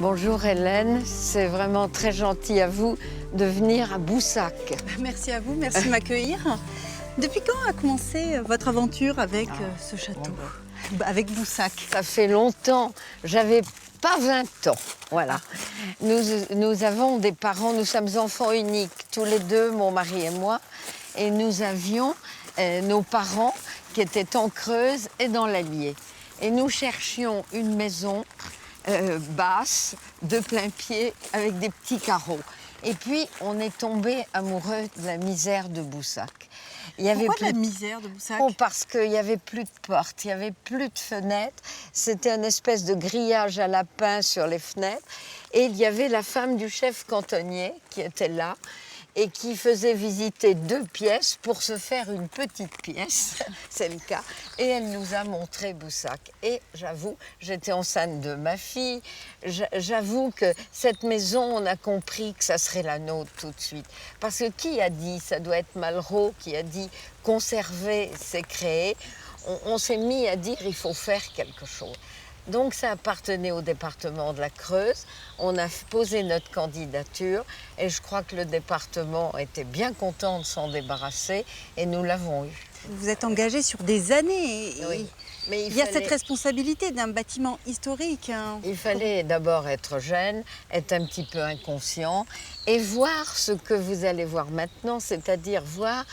Bonjour Hélène, c'est vraiment très gentil à vous de venir à Boussac. Merci à vous, merci de m'accueillir. Depuis quand a commencé votre aventure avec ce château, avec Boussac? Ça fait longtemps, j'avais pas 20 ans, voilà. Nous avons des parents, nous sommes enfants uniques, tous les deux, mon mari et moi, et nous avions nos parents qui étaient en Creuse et dans l'Allier. Et nous cherchions une maison basse, de plein pied, avec des petits carreaux. Et puis, on est tombé amoureux de la misère de Boussac. Pourquoi la misère de Boussac? Parce qu'il n'y avait plus de portes, il n'y avait plus de fenêtres. C'était une espèce de grillage à lapin sur les fenêtres. Et il y avait la femme du chef cantonnier qui était là et qui faisait visiter 2 pièces pour se faire une petite pièce, c'est le cas. Et elle nous a montré Boussac. Et j'avoue, j'étais enceinte de ma fille. J'avoue que cette maison, on a compris que ça serait la nôtre tout de suite. Parce que qui a dit, ça doit être Malraux qui a dit conserver, c'est créer. On s'est mis à dire il faut faire quelque chose. Donc ça appartenait au département de la Creuse. On a posé notre candidature et je crois que le département était bien content de s'en débarrasser et nous l'avons eu. Vous êtes engagé sur des années. Oui. Mais il y a cette responsabilité d'un bâtiment historique. Il fallait d'abord être jeune, être un petit peu inconscient et voir ce que vous allez voir maintenant, c'est-à-dire voir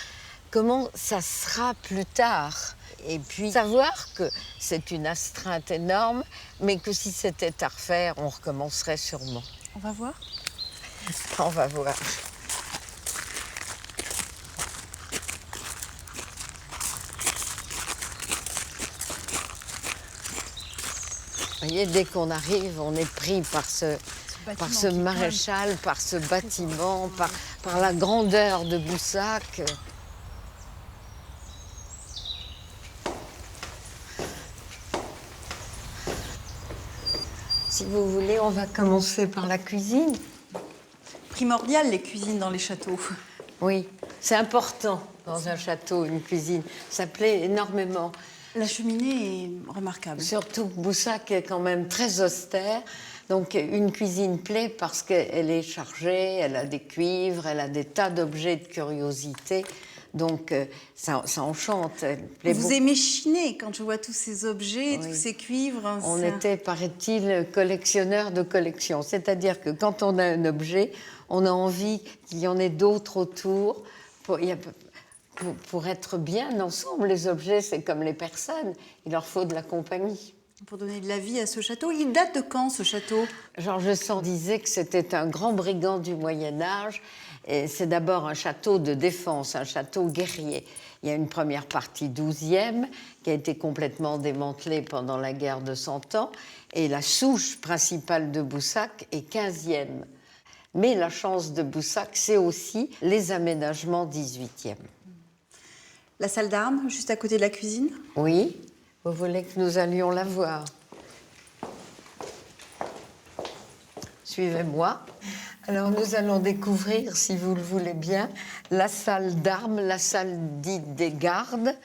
comment ça sera plus tard. Et puis savoir que c'est une astreinte énorme, mais que si c'était à refaire, on recommencerait sûrement. On va voir? On va voir. Vous voyez, dès qu'on arrive, on est pris par ce maréchal, par ce bâtiment, par la grandeur de Boussac. Si vous voulez, on va commencer par la cuisine. Primordial, les cuisines dans les châteaux. Oui, c'est important dans un château, une cuisine. Ça plaît énormément. La cheminée est remarquable. Surtout que Boussac est quand même très austère. Donc une cuisine plaît parce qu'elle est chargée, elle a des cuivres, elle a des tas d'objets de curiosité. Donc ça enchante. Vous aimez chiner quand je vois tous ces objets, oui. Tous ces cuivres. On était, paraît-il, collectionneurs de collections. C'est-à-dire que quand on a un objet, on a envie qu'il y en ait d'autres autour. Pour être bien ensemble, les objets, c'est comme les personnes. Il leur faut de la compagnie. Pour donner de la vie à ce château. Il date de quand, ce château? Georges Sand disait que c'était un grand brigand du Moyen-Âge. C'est d'abord un château de défense, un château guerrier. Il y a une première partie 12e qui a été complètement démantelée pendant la guerre de 100 ans. Et la souche principale de Boussac est 15e. Mais la chance de Boussac, c'est aussi les aménagements 18e. La salle d'armes, juste à côté de la cuisine? Oui, vous voulez que nous allions la voir? Suivez-moi. Alors nous allons découvrir, si vous le voulez bien, la salle d'armes, la salle dite des gardes,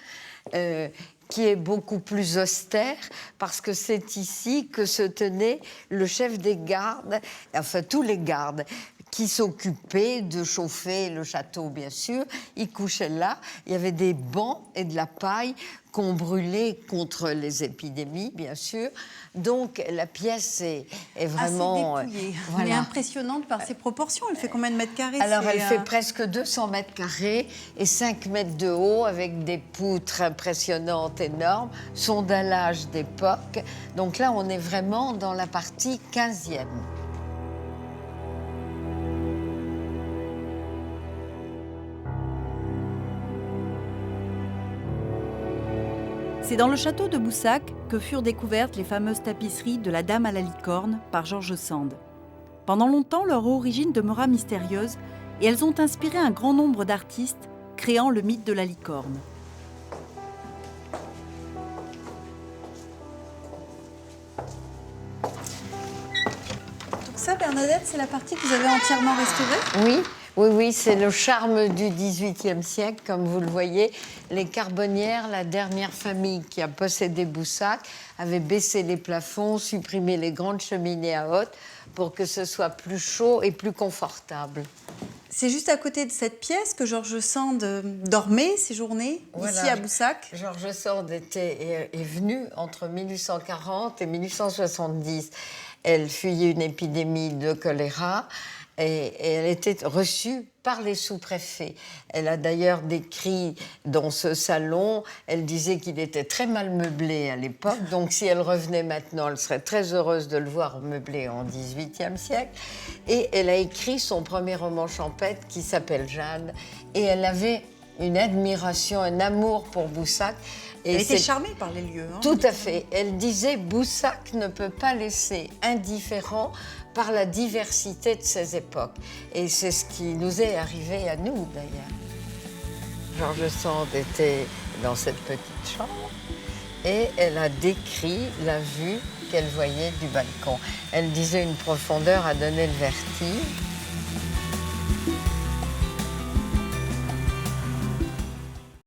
qui est beaucoup plus austère, parce que c'est ici que se tenait le chef des gardes, enfin tous les gardes, qui s'occupait de chauffer le château, bien sûr. Il couchait là. Il y avait des bancs et de la paille qu'on brûlait contre les épidémies, bien sûr. Donc, la pièce est vraiment... assez dépouillée. Voilà. Elle est impressionnante par ses proportions. Elle fait combien de mètres carrés? Alors, elle fait presque 200 mètres carrés et 5 mètres de haut, avec des poutres impressionnantes, énormes, son dallage d'époque. Donc là, on est vraiment dans la partie 15e. C'est dans le château de Boussac que furent découvertes les fameuses tapisseries de la Dame à la licorne par Georges Sand. Pendant longtemps, leur origine demeura mystérieuse et elles ont inspiré un grand nombre d'artistes, créant le mythe de la licorne. Donc ça, Bernadette, c'est la partie que vous avez entièrement restaurée? Oui. Oui, c'est le charme du XVIIIe siècle, comme vous le voyez. Les Carbonnières, la dernière famille qui a possédé Boussac, avait baissé les plafonds, supprimé les grandes cheminées à hotte pour que ce soit plus chaud et plus confortable. C'est juste à côté de cette pièce que George Sand dormait ces journées, Voilà. ici à Boussac. George Sand est venue entre 1840 et 1870. Elle fuyait une épidémie de choléra et elle était reçue par les sous-préfets. Elle a d'ailleurs décrit dans ce salon, elle disait qu'il était très mal meublé à l'époque, donc si elle revenait maintenant, elle serait très heureuse de le voir meublé en XVIIIe siècle. Et elle a écrit son premier roman champêtre qui s'appelle Jeanne, et elle avait une admiration, un amour pour Boussac. Elle était charmée par les lieux. Tout à fait. Elle disait Boussac ne peut pas laisser indifférent par la diversité de ses époques. Et c'est ce qui nous est arrivé à nous, d'ailleurs. George Sand était dans cette petite chambre et elle a décrit la vue qu'elle voyait du balcon. Elle disait une profondeur à donner le vertige.